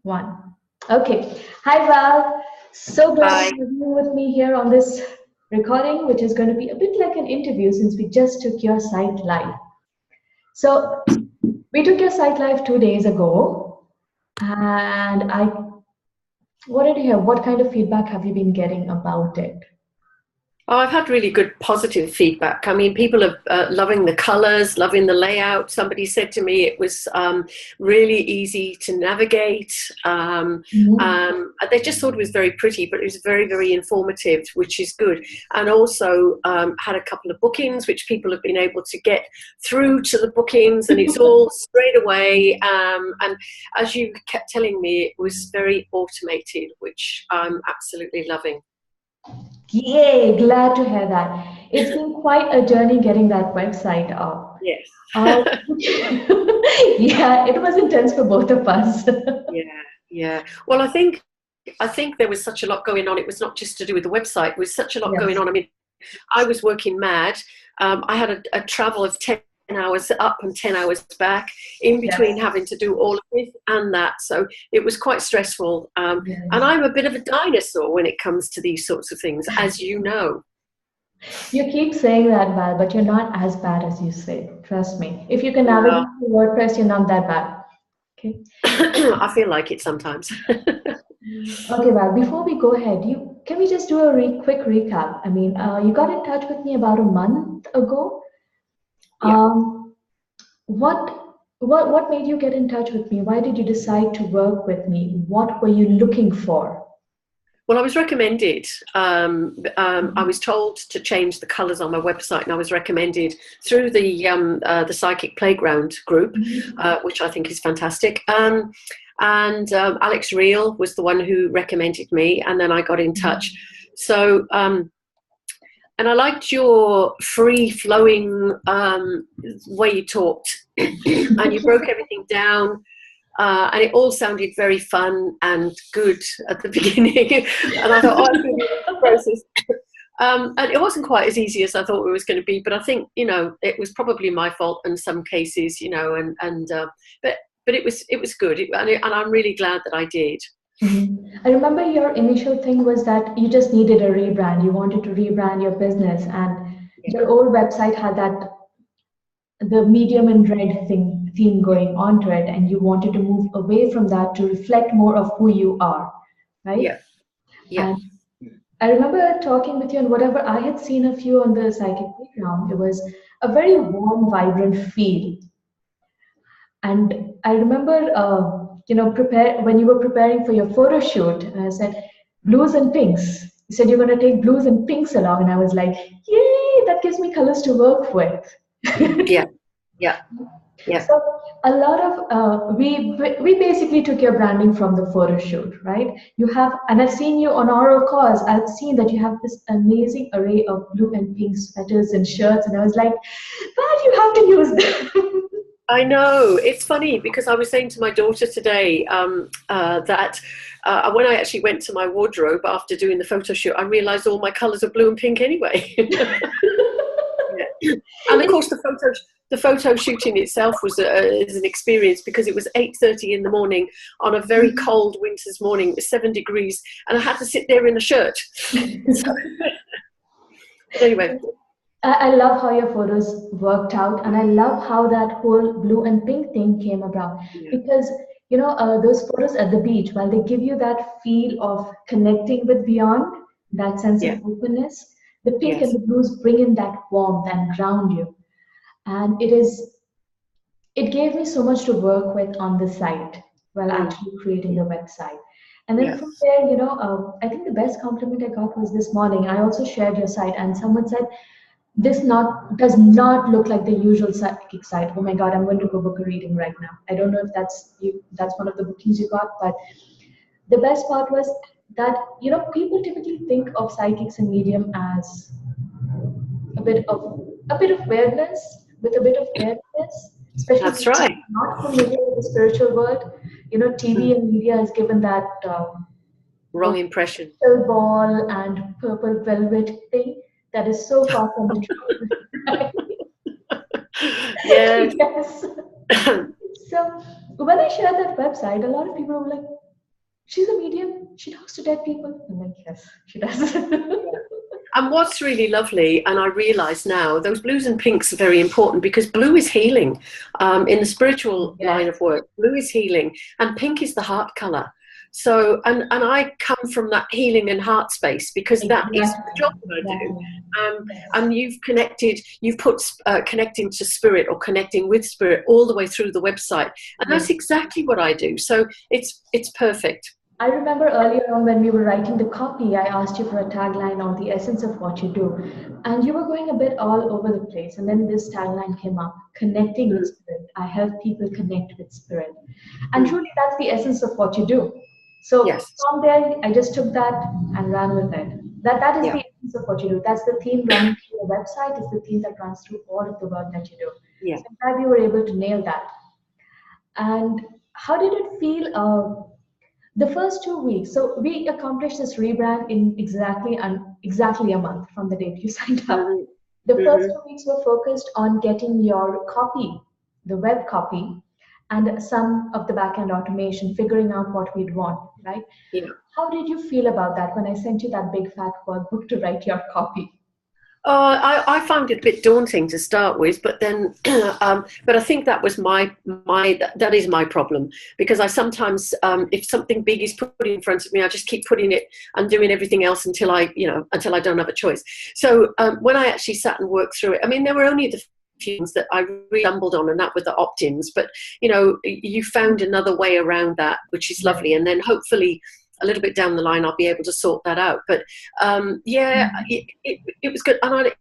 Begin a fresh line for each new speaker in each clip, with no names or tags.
One. Okay. Hi, Val. So glad to
Hi.
have you with me here on this recording, which is going to be a bit like an interview since we just took your site live. So we took your site live 2 days ago, and I wanted to hear what kind of feedback have you been getting about it?
Oh, I've had really good positive feedback. I mean, people are loving the colours, loving the layout. Somebody said to me it was really easy to navigate.
Mhm.
They just thought it was very pretty, but it was very, very informative, which is good. And also had a couple of bookings, which people have been able to get through to the bookings, and it's all straight away. And as you kept telling me, it was very automated, which I'm absolutely loving.
Yay, glad to hear that. It's been quite a journey getting that website up.
Yes.
Uh, yeah, it was intense for both of us.
Yeah, yeah. Well, I think there was such a lot going on. It was not just to do with the website. There was such a lot going
Yes.
on. I mean, I was working mad. I had a travel of 10 hours up and 10 hours back in between
Yes.
having to do all of this and that. So it was quite stressful. And
Yes.
I'm a bit of a dinosaur when it comes to these sorts of things, as you know.
You keep saying that, Val, but you're not as bad as you say. Trust me. If you can navigate
Well,
through WordPress, you're not that bad. Okay.
I feel like it sometimes.
Okay, Val, before we go ahead, you can we just do a quick recap? I mean, you got in touch with me about a month ago.
Yeah.
Um, what made you get in touch with me? Why did you decide to work with me? What were you looking for?
Well, I was recommended. I was told to change the colours on my website, and I was recommended through the Psychic Playground group,
Mhm.
which I think is fantastic. And Alex Reel was the one who recommended me, and then I got in touch. So, and I liked your free-flowing way you talked, and you broke everything down. And it all sounded very fun and good at the beginning. And I thought, oh, it's going to be a process. And it wasn't quite as easy as I thought it was going to be. But I think, it was probably my fault in some cases, but it was good. And I'm really glad that I did.
Mhm. I remember your initial thing was that you just needed a rebrand. You wanted to rebrand your business, and
Yeah.
your old website had that the medium and red theme going onto it, and you wanted to move away from that to reflect more of who you are, right?
Yeah. Yeah.
And I remember talking with you, and whatever I had seen of you on the psychic playground, it was a very warm, vibrant feel. And I remember, prepare when you were preparing for your photo shoot, and I said, blues and pinks. You said you're going to take blues and pinks along, and I was like, yay, that gives me colors to work with.
Yeah. Yeah. Yeah.
So a lot of we basically took your branding from the photo shoot, right? You have, and I've seen you on oral calls. I've seen that you have this amazing array of blue and pink sweaters and shirts, and I was like, but you have to use them.
I know. It's funny because I was saying to my daughter today that when I actually went to my wardrobe after doing the photo shoot, I realised all my colours are blue and pink anyway. Yeah. And of course, the photo shooting itself is an experience because it was 8:30 in the morning on a very cold winter's morning. It was 7 degrees, and I had to sit there in a shirt. So, but anyway,
I love how your photos worked out, and I love how that whole blue and pink thing came about.
yeah,
Because those photos at the beach, while they give you that feel of connecting with beyond, that sense of
yeah,
openness, the pink and
yes,
the blues bring in that warmth and ground you. And it gave me so much to work with on the site while
mm,
actually creating the website. And then
yeah,
from there, I think the best compliment I got was this morning. I also shared your site, and someone said, this not does not look like the usual psychic site. Oh my God, I'm going to go book a reading right now. I don't know if that's one of the bookings you got, but the best part was that people typically think of psychics and medium as a bit of weirdness with a bit of airiness, especially
that's
people who
right.
are not familiar with the spiritual world.
Mm,
TV and media has given that
wrong impression.
crystal ball and purple velvet thing that is so far from the truth.
Yes.
Yes. So when I shared that website, a lot of people were like, she's a medium. She talks to dead people. I'm like, yes, she does.
And what's really lovely, and I realise now, those blues and pinks are very important because blue is healing. In the spiritual line
Yes,
of work, blue is healing, and pink is the heart colour. So, and I come from that healing and heart space because that is the
exactly,
job that I do.
exactly. Yes.
And you've put connecting to spirit or connecting with spirit all the way through the website, and
Yes.
that's exactly what I do. So it's perfect.
I remember earlier on when we were writing the copy, I asked you for a tagline or the essence of what you do. And you were going a bit all over the place. And then this tagline came up, connecting with
Mm,
spirit. I help people connect with spirit. And
mm.
truly, that's the essence of what you do. So
Yes.
from there, I just took that and ran with it. That is
Yeah.
the essence of what you do. That's the theme running through the website. It's the theme that runs through all of the work that you do.
Yeah.
So I'm glad you were able to nail that. And how did it feel? The first 2 weeks, so we accomplished this rebrand in exactly a month from the date you signed up.
Hmm.
The first
Hmm.
2 weeks were focused on getting your copy, the web copy, and some of the backend automation, figuring out what we'd want, right?
Yeah.
How did you feel about that when I sent you that big fat workbook to write your copy?
I found it a bit daunting to start with, but then, but I think that was that is my problem because I sometimes, if something big is put in front of me, I just keep putting it and doing everything else until I don't have a choice. So when I actually sat and worked through it, I mean, there were only the few things that I really stumbled on, and that were the opt-ins. But you found another way around that, which is
Yes.
lovely, and then hopefully a little bit down the line I'll be able to sort that out. But yeah, it was good. And I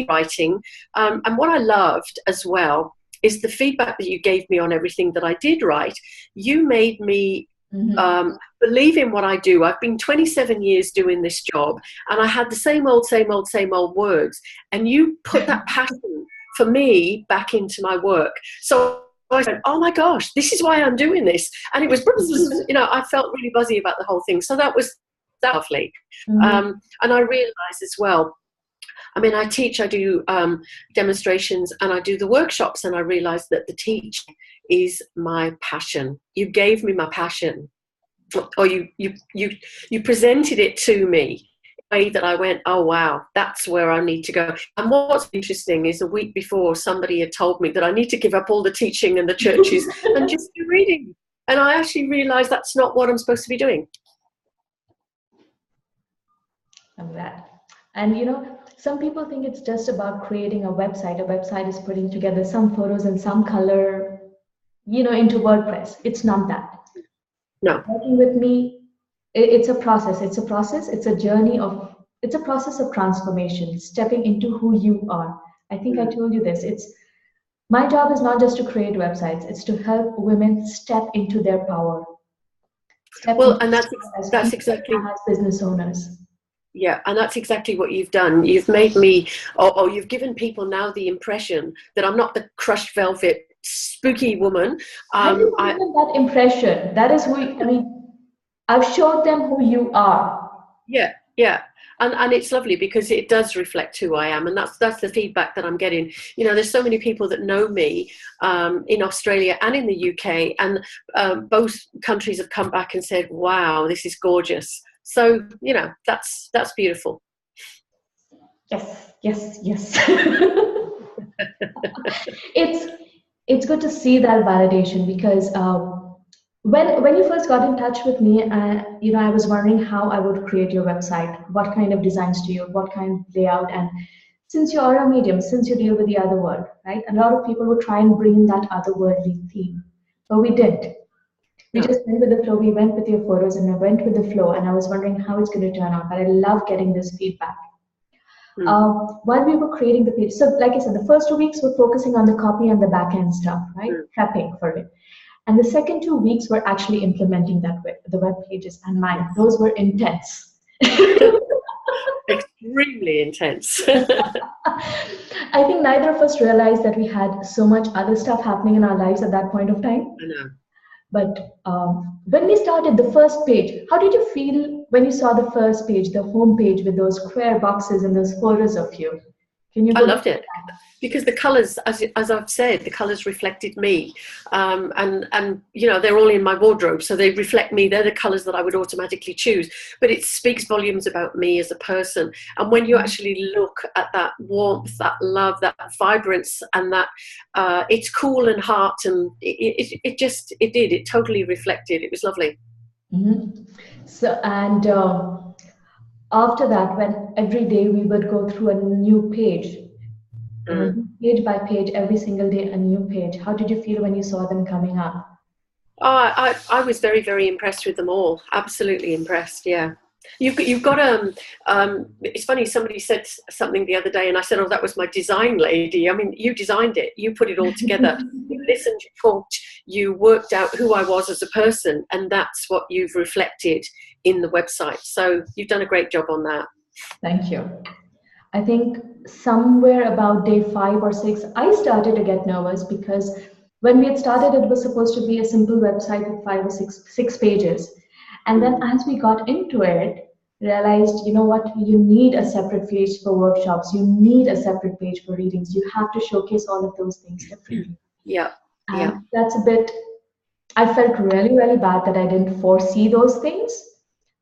writing, and what I loved as well is the feedback that you gave me on everything that I did write. You made me
Mhm.
believe in what I do. I've been 27 years doing this job, and I had the same old words, and you put that passion for me back into my work. So I said, oh my gosh, this is why I'm doing this. And it was, I felt really buzzy about the whole thing. So that was lovely.
Mhm.
And I realized as well, I mean, I do demonstrations and I do the workshops, and I realized that the teaching is my passion. You gave me my passion, or you presented it to me in a way that I went, oh wow, that's where I need to go. And what's interesting is a week before somebody had told me that I need to give up all the teaching and the churches and just do reading. And I actually realized that's not what I'm supposed to be doing.
I'm glad. And some people think it's just about creating a website. A website is putting together some photos and some color, into WordPress. It's not that.
No.
Working with me, it's a process. It's a process. It's a process of transformation, stepping into who you are. I think I
Mm.
told you this. My job is not just to create websites, it's to help women step into their power, step
Well,
into
and
power as
that's
people
exactly.
and as business owners.
Yeah, and that's exactly what you've done. You've made me, or you've given people now the impression that I'm not the crushed velvet spooky woman.
I didn't
I
give them that impression. That is I mean, I've showed them who you are.
Yeah, yeah. And it's lovely because it does reflect who I am, and that's the feedback that I'm getting. There's so many people that know me in Australia and in the UK, and both countries have come back and said, "Wow, this is gorgeous." So that's beautiful.
Yes, yes, yes. it's it's good to see that validation because when you first got in touch with me, I was wondering how I would create your website, what kind of designs do you, what kind of layout, and since you are a medium, since you deal with the other world, right? A lot of people would try and bring in that otherworldly theme, but we didn't. We
No.
just went with the flow. We went with your photos, and I went with the flow, and I was wondering how it's going to turn out. But I love getting this feedback.
Mm.
While we were creating the page. So, like I said, the first 2 weeks were focusing on the copy and the back end stuff, right?
Mm.
Prepping for it. And the second 2 weeks were actually implementing the web pages. And mine,
Yes.
those were intense.
Extremely intense.
I think neither of us realized that we had so much other stuff happening in our lives at that point of time.
I know.
But when we started the first page, how did you feel when you saw the first page, the home page with those square boxes and those photos of you? Can you
I
go back
loved
to
it because the colours, as I've said, the colours reflected me, and you know, they're all in my wardrobe, so they reflect me. They're the colours that I would automatically choose. But it speaks volumes about me as a person. And when you
that?
actually look at that warmth, that love, that vibrance, and that it's cool and heart, and it totally reflected. It was lovely.
Mhm. So, and after that, when every day we would go through a new page,
Mm.
page by page, every single day a new page. How did you feel when you saw them coming up?
I was very, very impressed with them all. Absolutely impressed. Yeah. You've got it's funny, somebody said something the other day and I said, oh, that was my design lady. I mean, you designed it, you put it all together, you listened, you talked, you worked out who I was as a person, and that's what you've reflected in the website. So you've done a great job on that.
Thank you. I think somewhere about day 5 or 6, I started to get nervous because when we had started, it was supposed to be a simple website with 5 or 6 pages. And then
Mm.
as we got into it, realized, you know what, you need a separate page for workshops, you need a separate page for readings. You have to showcase all of those things differently.
Yeah.
And
Yeah.
that's a bit, I felt really, really bad that I didn't foresee those things,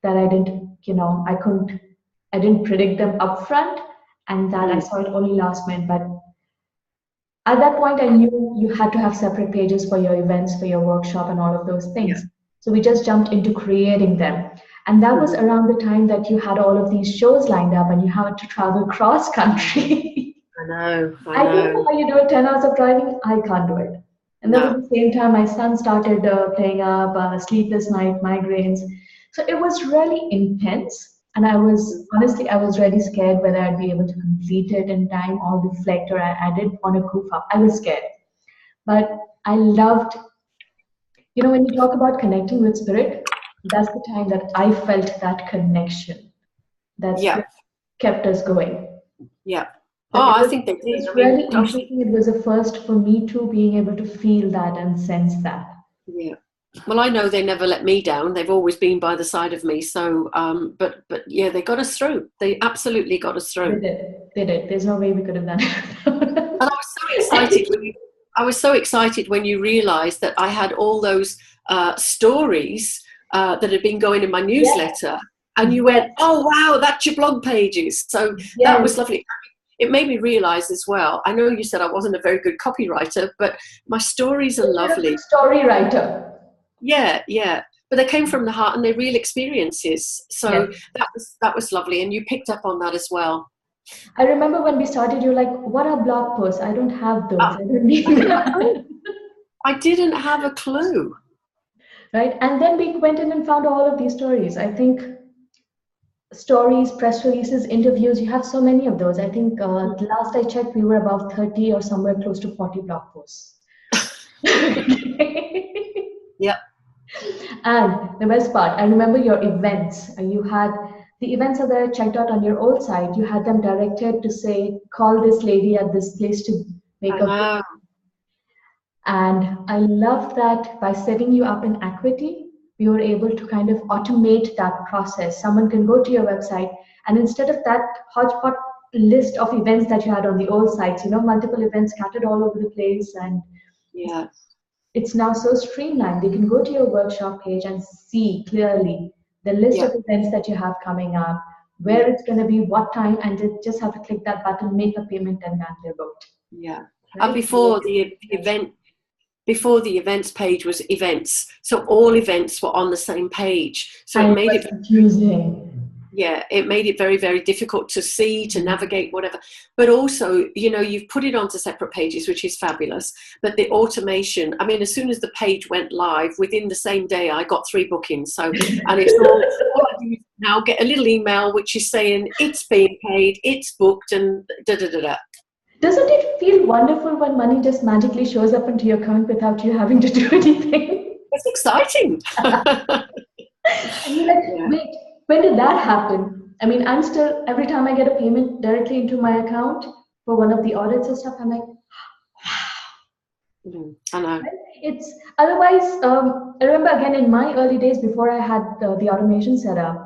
that I didn't, I didn't predict them upfront, and that I
Mm.
saw it only last minute. But at that point, I knew you had to have separate pages for your events, for your workshop, and all of those
Yeah.
things. So we just jumped into creating them. And that was
Mhm.
around the time that you had all of these shows lined up and you had to travel cross country.
I know. I
I don't know
know.
how you do it, 10 hours of driving. I can't do it. And that was
No.
the same time my son started playing up, sleepless night, migraines. So it was really intense. And I was, honestly, I was really scared whether I'd be able to complete it in time or reflect, or I didn't want to goof up. I was scared. But I loved, when you talk about connecting with spirit, that's the time that I felt that connection. That
Yeah.
spirit kept us going.
Yeah.
So
Oh,
it
I
was
think they
it
did.
was
I mean,
really
gosh.
interesting. It was a first for me too, being able to feel that and sense that.
Yeah. Well, I know they never let me down. They've always been by the side of me. So, but yeah, they got us through. They absolutely got us
They
through.
did. They did. There's no way we could have done
And I was so excited when you realised that I had all those stories that had been going in my
Yes,
newsletter, and you
yes,
went, "Oh wow, that's your blog pages." So that
yes.
was lovely. It made me realise as well. I know you said I wasn't a very good copywriter, but my stories are
You're a good
lovely.
story writer.
Yeah, yeah. But they came from the heart and they're real experiences. So
Yes.
that was lovely, and you picked up on that as well.
I remember when we started, you're like, what are blog posts? I don't have those.
Uh,
I don't need
I didn't have a clue.
that.
I didn't have a clue.
Right? And then we went in and found all of these stories. I think stories, press releases, interviews, you have so many of those. I think the last I checked, we were about 30 or somewhere close to 40 blog posts.
Yep.
And the best part, I remember your events. You had the events that I checked out on your old site, you had them directed to say, call this lady at this place to make
I
a.
know.
And I love that by setting you up in Equity, we were able to kind of automate that process. Someone can go to your website, and instead of that hodgepodge list of events that you had on the old sites, multiple events scattered all over the place, and
Yeah.
it's now so streamlined. They can go to your workshop page and see clearly the list
Yeah.
of events that you have coming up,
Yeah.
where it's going to be, what time, and they just have to click that button, make a payment, and then they're booked.
Yeah. And
Right?
before the events page was events, so all events were on the same page. So
And
it
it
made
was
it
confusing.
it made it very, very difficult to see, to navigate, whatever. But also, you've put it onto separate pages, which is fabulous. But the automation, I mean, as soon as the page went live, within the same day, I got 3 bookings. So, and it's all I do now, get a little email which is saying it's being paid, it's booked, and da da da da.
Doesn't it feel wonderful when money just magically shows up into your account without you having to do anything?
It's exciting.
And you're like,
Yeah.
wait, when did that happen? I mean, I'm still, every time I get a payment directly into my account for one of the audits and stuff, I'm like,
I know.
it's otherwise. I remember again in my early days before I had the automation set up,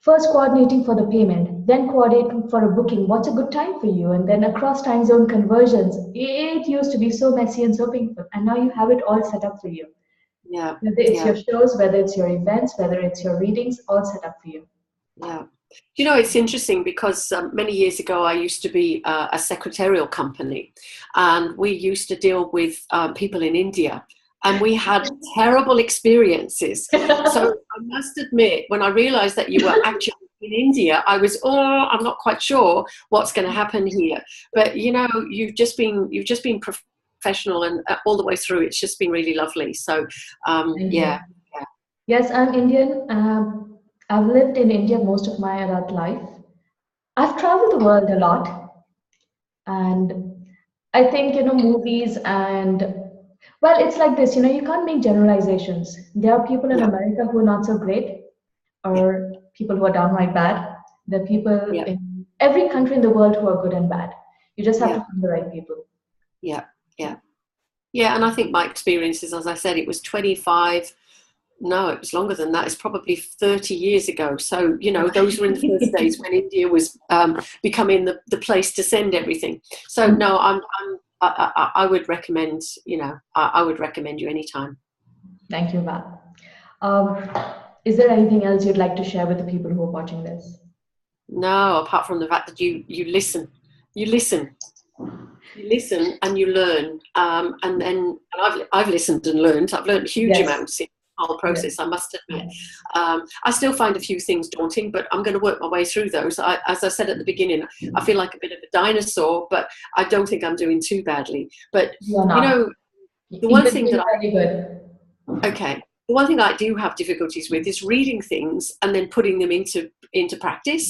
first coordinating for the payment, then coordinating for a booking. What's a good time for you? And then across time zone conversions. It used to be so messy and so painful. And now you have it all set up for you.
Yeah.
Whether it's
Yeah.
your shows, whether it's your events, whether it's your readings, all set up for you.
Yeah. You know, it's interesting because many years ago I used to be a secretarial company, and we used to deal with people in India, and we had terrible experiences. So I must admit, when I realized that you were actually in India, I was, I'm not quite sure what's going to happen here. But you know, you've just been professional, and all the way through, it's just been really lovely. So
Thank
yeah.
you. Yes, I'm Indian. I've lived in India most of my adult life. I've traveled the world a lot, and I think, movies and, well, it's like this, you can't make generalizations. There are people in
Yeah.
America who are not so great,
Yeah.
or people who are downright bad. There are people
Yeah.
in every country in the world who are good and bad. You just have to
Yeah.
find the right people.
Yeah. Yeah. Yeah, and I think my experiences, as I said, it was 25, no, it was longer than that. It's probably 30 years ago. So, you know, those were in the first days when India was becoming the place to send everything. So, no, I would recommend, I would recommend you anytime.
Thank you, Val. Um, is there anything else you'd like to share with the people who are watching this?
No, apart from the fact that you listen. You listen. You listen and you learn. And then I've listened and learned. I've learned huge
Yes.
amounts in the whole process,
Yes.
I must admit. I still find a few things daunting, but I'm going to work my way through those. As I said at the beginning, I feel like a bit of a dinosaur, but I don't think I'm doing too badly. But,
You're
you
not.
know, the
You're
one thing
doing
that
very good.
okay. The one thing I do have difficulties with is reading things and then putting them into practice.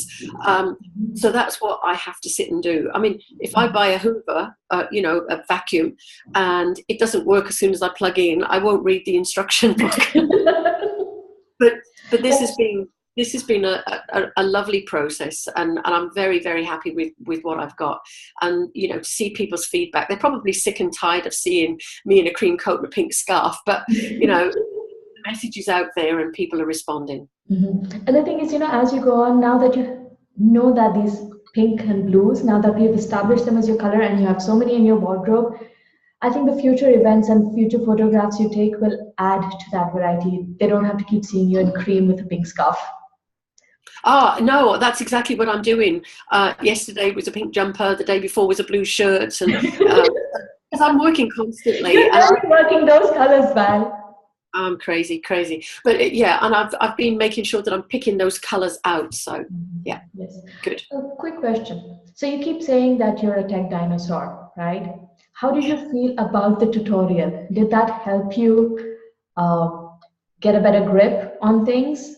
So that's what I have to sit and do. I mean, if I buy a Hoover, a vacuum, and it doesn't work as soon as I plug in, I won't read the instruction book. but this has been a lovely process, and I'm very, very happy with what I've got. And to see people's feedback, they're probably sick and tired of seeing me in a cream coat and a pink scarf, but the message is out there and people are responding.
Mm-hmm. And the thing is, as you go on, now that you know that these pink and blues, now that we've established them as your color and you have so many in your wardrobe, I think the future events and future photographs you take will add to that variety. They don't have to keep seeing you in cream with a pink scarf.
No, that's exactly what I'm doing. Yesterday was a pink jumper, the day before was a blue shirt, and because I'm working constantly.
You're really working those colors, Val.
I'm crazy, but and I've been making sure that I'm picking those colors out. So yeah,
yes,
good.
A quick question. So you keep saying that you're a tech dinosaur, right? How did you feel about the tutorial? Did that help you get a better grip on things?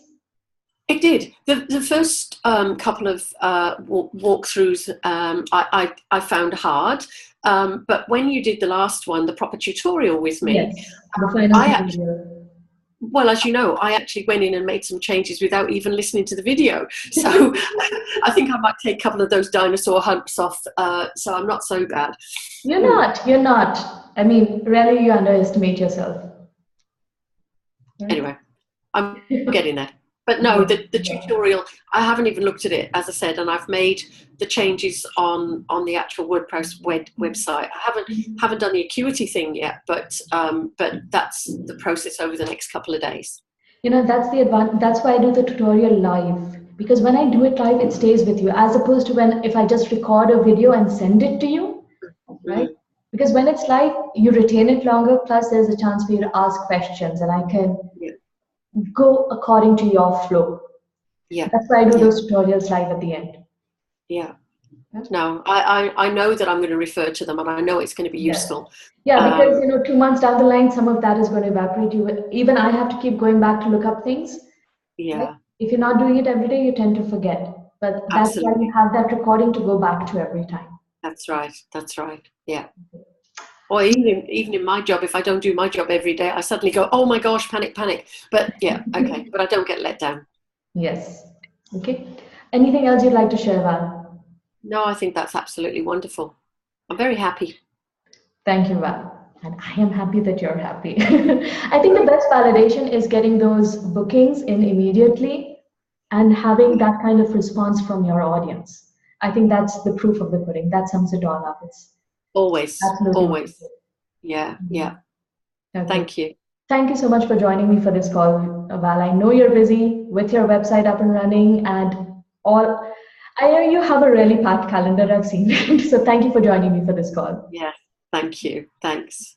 It did. The first couple of walkthroughs I found hard, but when you did the last one, the proper tutorial with me,
yes, the final tutorial.
Well, as you know, I actually went in and made some changes without even listening to the video. So I think I might take a couple of those dinosaur humps off. So I'm not so bad.
You're not. You're not. I mean, really, you underestimate yourself.
Right? Anyway, I'm getting there. But no, the tutorial, I haven't even looked at it, as I said, and I've made the changes on the actual WordPress website. I haven't done the Acuity thing yet, but that's the process over the next couple of days.
That's the advantage. That's why I do the tutorial live, because when I do it live, it stays with you, as opposed to if I just record a video and send it to you, right? Because when it's live, you retain it longer. Plus, there's a chance for you to ask questions, and I can go according to your flow.
Yeah,
that's why I do those tutorials live at the end.
Yeah. No, I know that I'm going to refer to them, and I know it's going to be useful.
Yeah, because 2 months down the line, some of that is going to evaporate. Even I have to keep going back to look up things.
Yeah.
Right? If you're not doing it every day, you tend to forget. But that's why you have that recording to go back to every time.
That's right. Yeah. Or even in my job, if I don't do my job every day, I suddenly go, oh my gosh, panic. But yeah, okay. But I don't get let down.
Yes. Okay. Anything else you'd like to share, Val?
No, I think that's absolutely wonderful. I'm very happy.
Thank you, Val. And I am happy that you're happy. I think the best validation is getting those bookings in immediately. and having that kind of response from your audience. I think that's the proof of the pudding. That sums it all up. It's
Always,
absolutely
always.
wonderful.
Yeah,
Mhm.
yeah.
Okay.
Thank you.
Thank you so much for joining me for this call, Val. I know you're busy with your website up and running and all. I know you have a really packed calendar, I've seen. So thank you for joining me for this call.
Yeah, thank you. Thanks.